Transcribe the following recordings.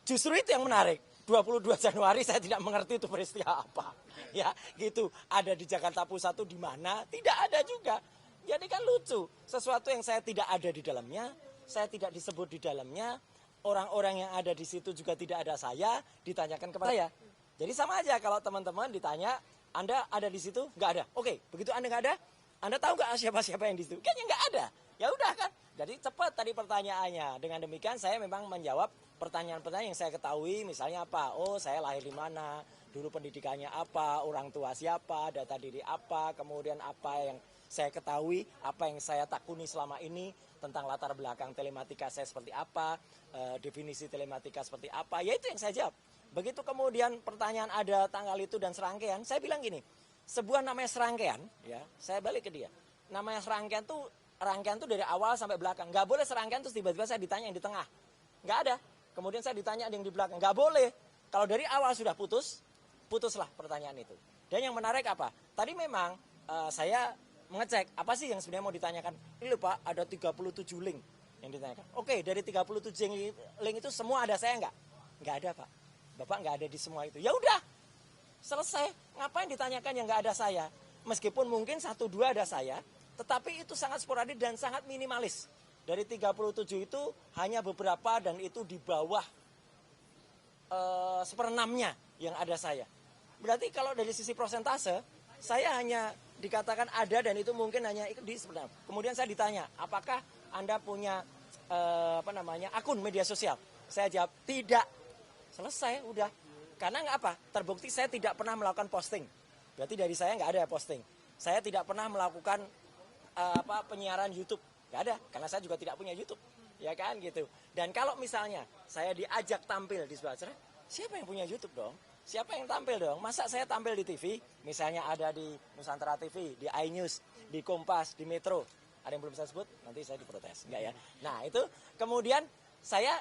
Justru itu yang menarik. 22 Januari saya tidak mengerti itu peristiwa apa. Ya, gitu. Ada di Jakarta Pusat itu di mana? Tidak ada juga. Jadi kan lucu. Sesuatu yang saya tidak ada di dalamnya, saya tidak disebut di dalamnya, orang-orang yang ada di situ juga tidak ada saya, ditanyakan kepada saya. Jadi sama aja kalau teman-teman ditanya, Anda ada di situ? Nggak ada. Oke, begitu Anda nggak ada, Anda tahu nggak siapa-siapa yang di situ? Kayaknya nggak ada. Ya udah kan. Jadi cepat tadi pertanyaannya. Dengan demikian saya memang menjawab pertanyaan-pertanyaan yang saya ketahui, misalnya apa? Oh, saya lahir di mana? Dulu pendidikannya apa? Orang tua siapa? Data diri apa? Kemudian apa yang saya ketahui, apa yang saya takuni selama ini tentang latar belakang telematika saya seperti apa, definisi telematika seperti apa, ya itu yang saya jawab. Begitu kemudian pertanyaan ada tanggal itu dan serangkaian, saya bilang gini, sebuah namanya serangkaian, ya, saya balik ke dia. Namanya serangkaian tuh, rangkaian tuh dari awal sampai belakang. Nggak boleh serangkaian terus tiba-tiba saya ditanya yang di tengah. Nggak ada. Kemudian saya ditanya yang di belakang. Nggak boleh. Kalau dari awal sudah putus, putuslah pertanyaan itu. Dan yang menarik apa? Tadi memang saya mengecek apa sih yang sebenarnya mau ditanyakan. Ini loh Pak, ada 37 link yang ditanyakan. Oke, dari 37 link itu semua ada saya nggak? Nggak ada Pak. Bapak nggak ada di semua itu. Ya udah, selesai. Ngapain ditanyakan yang nggak ada saya? Meskipun mungkin 1-2 ada saya, tetapi itu sangat sporadik dan sangat minimalis. Dari 37 itu hanya beberapa dan itu di bawah 1/6-nya yang ada saya. Berarti kalau dari sisi prosentase, saya hanya dikatakan ada dan itu mungkin hanya di 1/6. Kemudian saya ditanya, apakah Anda punya akun media sosial? Saya jawab, tidak. Selesai, udah. Karena nggak apa? Terbukti saya tidak pernah melakukan posting. Berarti dari saya nggak ada posting. Saya tidak pernah melakukan penyiaran YouTube. Gak ada, karena saya juga tidak punya YouTube, ya kan gitu. Dan kalau misalnya saya diajak tampil di sebelah sana, siapa yang punya YouTube dong? Siapa yang tampil dong? Masa saya tampil di TV, misalnya ada di Nusantara TV, di iNews, di Kompas, di Metro. Ada yang belum saya sebut? Nanti saya diprotes, enggak ya? Nah itu, kemudian saya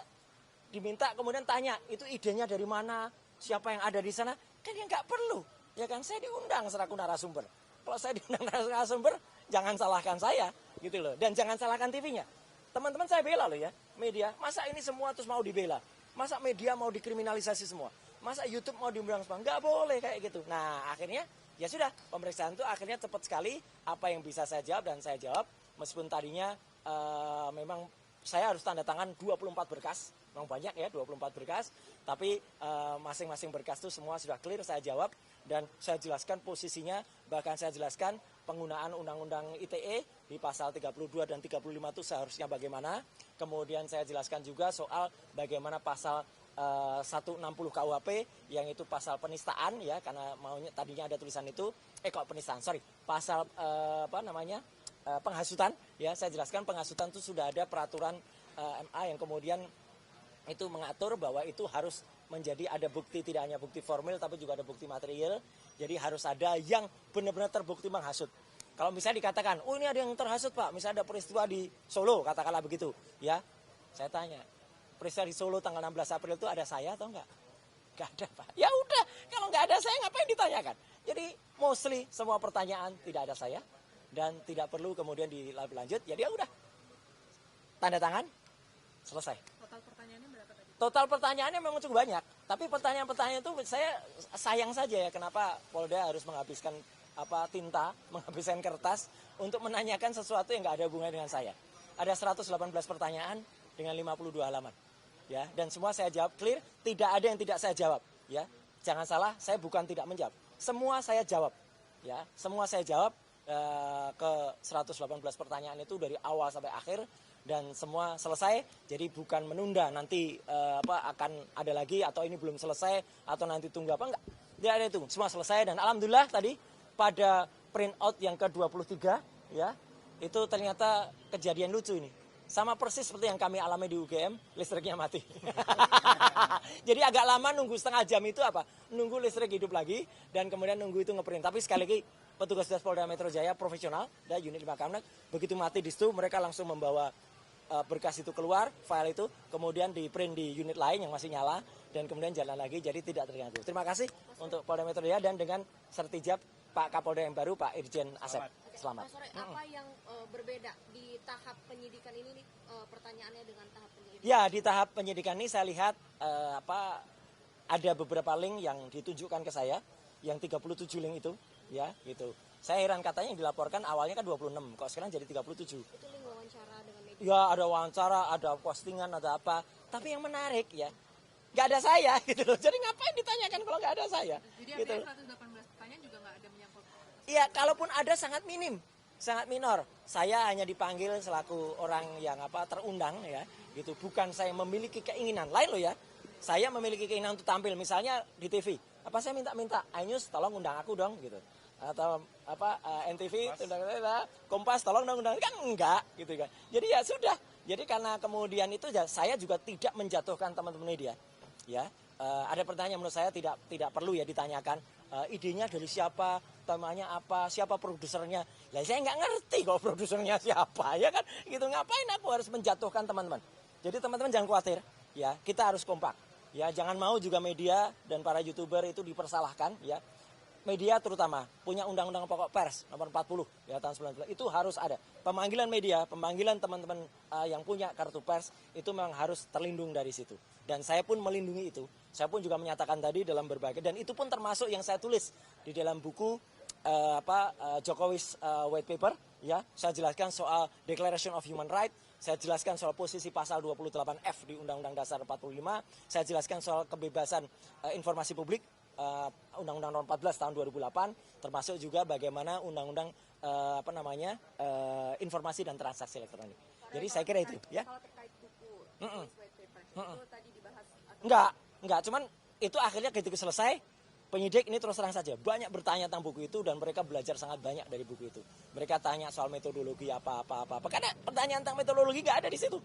diminta kemudian tanya, itu idenya dari mana? Siapa yang ada di sana? Kan ya nggak perlu, ya kan? Saya diundang selaku narasumber. Kalau saya diundang narasumber, jangan salahkan saya. Gitu loh, dan jangan salahkan TV-nya. Teman-teman saya bela loh ya, media. Masa ini semua terus mau dibela? Masa media mau dikriminalisasi semua? Masa YouTube mau diundang semua? Nggak boleh kayak gitu. Nah akhirnya ya sudah, pemeriksaan itu akhirnya cepat sekali. Apa yang bisa saya jawab dan saya jawab. Meskipun tadinya memang saya harus tanda tangan 24 berkas. Memang banyak ya 24 berkas. Tapi masing-masing berkas itu semua sudah clear saya jawab. Dan saya jelaskan posisinya, bahkan saya jelaskan penggunaan Undang-Undang ITE di pasal 32 dan 35 itu seharusnya bagaimana. Kemudian saya jelaskan juga soal bagaimana pasal 160 KUHP yang itu pasal penistaan ya, karena maunya tadinya ada tulisan itu penistaan, pasal penghasutan ya. Saya jelaskan penghasutan itu sudah ada peraturan MA yang kemudian itu mengatur bahwa itu harus menjadi ada bukti, tidak hanya bukti formil tapi juga ada bukti material. Jadi harus ada yang benar-benar terbukti menghasut. Kalau misalnya dikatakan, oh ini ada yang terhasut Pak, misalnya ada peristiwa di Solo, katakanlah begitu, ya. Saya tanya, peristiwa di Solo tanggal 16 April itu ada saya atau enggak? Enggak ada Pak. Ya udah, kalau enggak ada saya ngapain ditanyakan? Jadi mostly semua pertanyaan tidak ada saya dan tidak perlu kemudian dilanjut. Jadi ya udah, tanda tangan, selesai. Total pertanyaannya berapa tadi? Total pertanyaannya memang cukup banyak, tapi pertanyaan-pertanyaan itu saya sayang saja ya kenapa Polda harus menghabiskan tinta, menghabiskan kertas untuk menanyakan sesuatu yang nggak ada hubungannya dengan saya. Ada 118 pertanyaan dengan 52 halaman. Ya, dan semua saya jawab clear, tidak ada yang tidak saya jawab, ya. Jangan salah, saya bukan tidak menjawab. Semua saya jawab. Ya, semua saya jawab ke 118 pertanyaan itu dari awal sampai akhir dan semua selesai. Jadi bukan menunda nanti akan ada lagi atau ini belum selesai atau nanti tunggu apa enggak. Tidak ada itu. Semua selesai dan alhamdulillah tadi pada print out yang ke-23 ya, itu ternyata kejadian lucu ini. Sama persis seperti yang kami alami di UGM, listriknya mati. Jadi agak lama nunggu setengah jam itu nunggu listrik hidup lagi dan kemudian nunggu itu ngeprint. Tapi sekali lagi petugas Polda Metro Jaya profesional dan unit 5 Kamnak, begitu mati di situ mereka langsung membawa berkas itu keluar, file itu kemudian di print di unit lain yang masih nyala dan kemudian jalan lagi, jadi tidak terganggu. Terima kasih untuk Polda Metro Jaya dan dengan sertijab Pak Kapolda yang baru, Pak Irjen Asep. Selamat. Pak Sore, apa yang berbeda di tahap penyidikan ini nih, pertanyaannya dengan tahap penyidikan? Ya, di tahap penyidikan ini saya lihat ada beberapa link yang ditunjukkan ke saya, yang 37 link itu, ya gitu. Saya heran, katanya yang dilaporkan awalnya kan 26, kok sekarang jadi 37. Itu link wawancara dengan media? Ya, ada wawancara, ada postingan, ada apa. Tapi yang menarik ya, nggak ada saya gitu loh. Jadi ngapain ditanyakan kalau nggak ada saya? Jadi gitu. 118 pertanyaan juga nggak ada menyangkut? Iya, kalaupun ada sangat minim, sangat minor. Saya hanya dipanggil selaku orang yang terundang ya, gitu. Bukan saya memiliki keinginan lain loh ya. Saya memiliki keinginan untuk tampil, misalnya di TV. Apa saya minta, iNews tolong undang aku dong gitu. Atau NTV, Kompas tolong dong undang, kan enggak gitu kan. Jadi ya sudah. Jadi karena kemudian itu ya, saya juga tidak menjatuhkan teman-teman media. Ya, ada pertanyaan menurut saya tidak perlu ya ditanyakan. Idenya dari siapa, temanya apa, siapa produsernya. Ya saya nggak ngerti kalau produsernya siapa, ya kan. Gitu, ngapain aku harus menjatuhkan teman-teman. Jadi teman-teman jangan khawatir, ya kita harus kompak. Ya jangan mau juga media dan para YouTuber itu dipersalahkan, ya. Media terutama punya undang-undang pokok pers nomor 40 ya tahun 19, itu harus ada. Pemanggilan media, pemanggilan teman-teman yang punya kartu pers itu memang harus terlindung dari situ. Dan saya pun melindungi itu. Saya pun juga menyatakan tadi dalam berbagai, dan itu pun termasuk yang saya tulis di dalam buku Jokowi's White Paper, ya. Saya jelaskan soal Declaration of Human Rights, saya jelaskan soal posisi pasal 28F di Undang-Undang Dasar 45, saya jelaskan soal kebebasan informasi publik, Undang-Undang Nomor 14 tahun 2008, termasuk juga bagaimana Undang-Undang informasi dan transaksi elektronik. Jadi saya kira itu, ya. Kalau terkait buku White Paper itu tadi dibahas? Enggak, cuman itu akhirnya ketika selesai, penyidik ini terus terang saja banyak bertanya tentang buku itu, dan mereka belajar sangat banyak dari buku itu. Mereka tanya soal metodologi apa, karena pertanyaan tentang metodologi nggak ada di situ.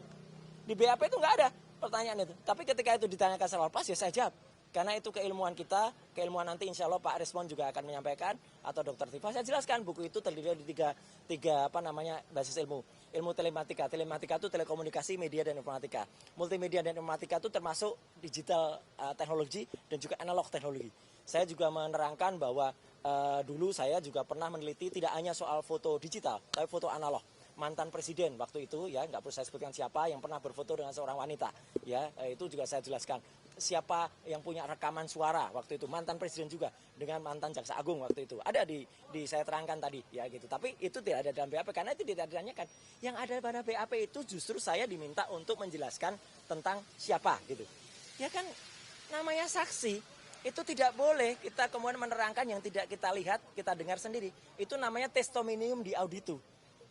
Di BAP itu nggak ada pertanyaan itu. Tapi ketika itu ditanyakan secara pas, ya saya jawab. Karena itu keilmuan kita, keilmuan nanti insya Allah Pak Respon juga akan menyampaikan, atau Dr. Tifa. Saya jelaskan buku itu terdiri dari tiga basis ilmu. Ilmu telematika. Telematika itu telekomunikasi, media, dan informatika. Multimedia dan informatika itu termasuk digital teknologi dan juga analog teknologi. Saya juga menerangkan bahwa dulu saya juga pernah meneliti tidak hanya soal foto digital, tapi foto analog. Mantan presiden waktu itu, ya nggak perlu saya sebutkan siapa, yang pernah berfoto dengan seorang wanita, ya itu juga saya jelaskan. Siapa yang punya rekaman suara waktu itu, mantan presiden juga dengan mantan jaksa agung waktu itu, ada di saya terangkan tadi, ya gitu. Tapi itu tidak ada dalam BAP karena itu tidak ditanyakan. Yang ada pada BAP itu justru saya diminta untuk menjelaskan tentang siapa gitu. Ya kan, namanya saksi itu tidak boleh kita kemudian menerangkan yang tidak kita lihat, kita dengar sendiri. Itu namanya testimonium di auditu.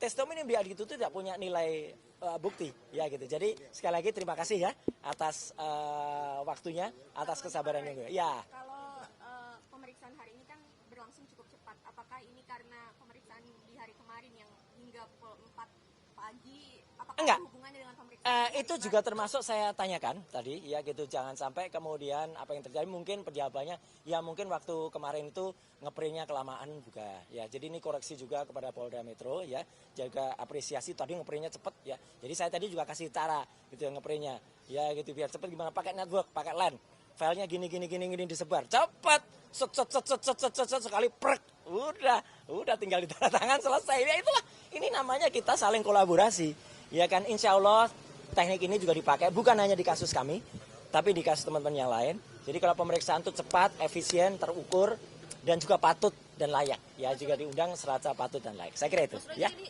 Testimonium di auditu itu tidak punya nilai bukti, ya gitu. Jadi sekali lagi terima kasih ya atas waktunya, atas kesabarannya. Ya. Kalau pemeriksaan hari ini kan berlangsung cukup cepat. Apakah ini karena pemeriksaan di hari kemarin yang hingga pukul 4 pagi? Apakah Enggak. ada hubungannya dengan pemeriksaan? Itu juga termasuk saya tanyakan tadi, ya gitu. Jangan sampai kemudian apa yang terjadi, mungkin penjawabannya ya mungkin waktu kemarin itu ngeprintnya kelamaan juga, ya. Jadi ini koreksi juga kepada Polda Metro, ya. Jaga apresiasi tadi ngeprintnya cepet, ya. Jadi saya tadi juga kasih cara gitu ngeprintnya, ya gitu, biar cepet. Gimana pakai network, pakai LAN, filenya gini disebar, cepet, set sekali prek, udah tinggal ditandatangan selesai. Ya itulah, ini namanya kita saling kolaborasi, ya kan. Insya Allah teknik ini juga dipakai bukan hanya di kasus kami, tapi di kasus teman-teman yang lain. Jadi kalau pemeriksaan itu cepat, efisien, terukur, dan juga patut dan layak, ya juga diundang serasa patut dan layak. Saya kira itu, ya. Ini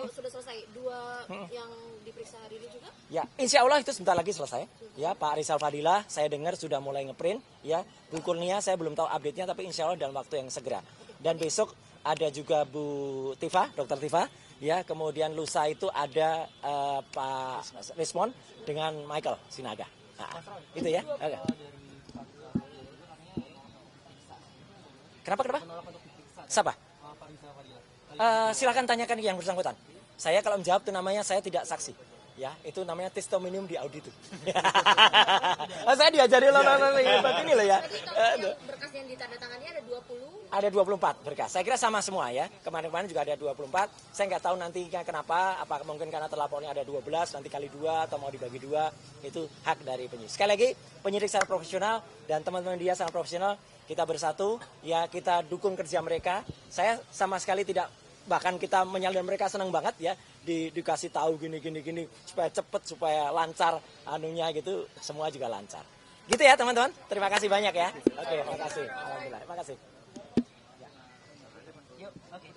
sudah selesai dua yang diperiksa hari ini juga? Ya, insya Allah itu sebentar lagi selesai. Ya, Pak Rizal Fadilah, saya dengar sudah mulai ngeprint. Ya, Bu Kurnia saya belum tahu update-nya, tapi insya Allah dalam waktu yang segera. Dan besok ada juga Bu Tifa, Dr. Tifa. Ya, kemudian lusa itu ada Pak Respon dengan Michael Sinaga. Nah, itu ya. Oke. Kenapa? Siapa? Silakan tanyakan yang bersangkutan. Saya kalau menjawab itu namanya saya tidak saksi. Ya, itu namanya testimonium di auditu. Saya diajari loh hebat ini loh ya. Yang berkas yang ditandatangani ada 20? Ada 24 berkas. Saya kira sama semua ya. Kemarin-kemarin juga ada 24. Saya nggak tahu nantinya kenapa. Apa mungkin karena terlapornya ada 12, nanti kali 2 atau mau dibagi 2. Itu hak dari penyidik. Sekali lagi, penyidik secara profesional dan teman-teman dia sangat profesional. kita bersatu, ya kita dukung kerja mereka. Saya sama sekali tidak, bahkan kita menyalahkan mereka senang banget ya dikasih tahu gini supaya cepet, supaya lancar anunya gitu, semua juga lancar. Gitu ya teman-teman. Terima kasih banyak ya. Oke, makasih. Alhamdulillah. Makasih. Yuk, oke.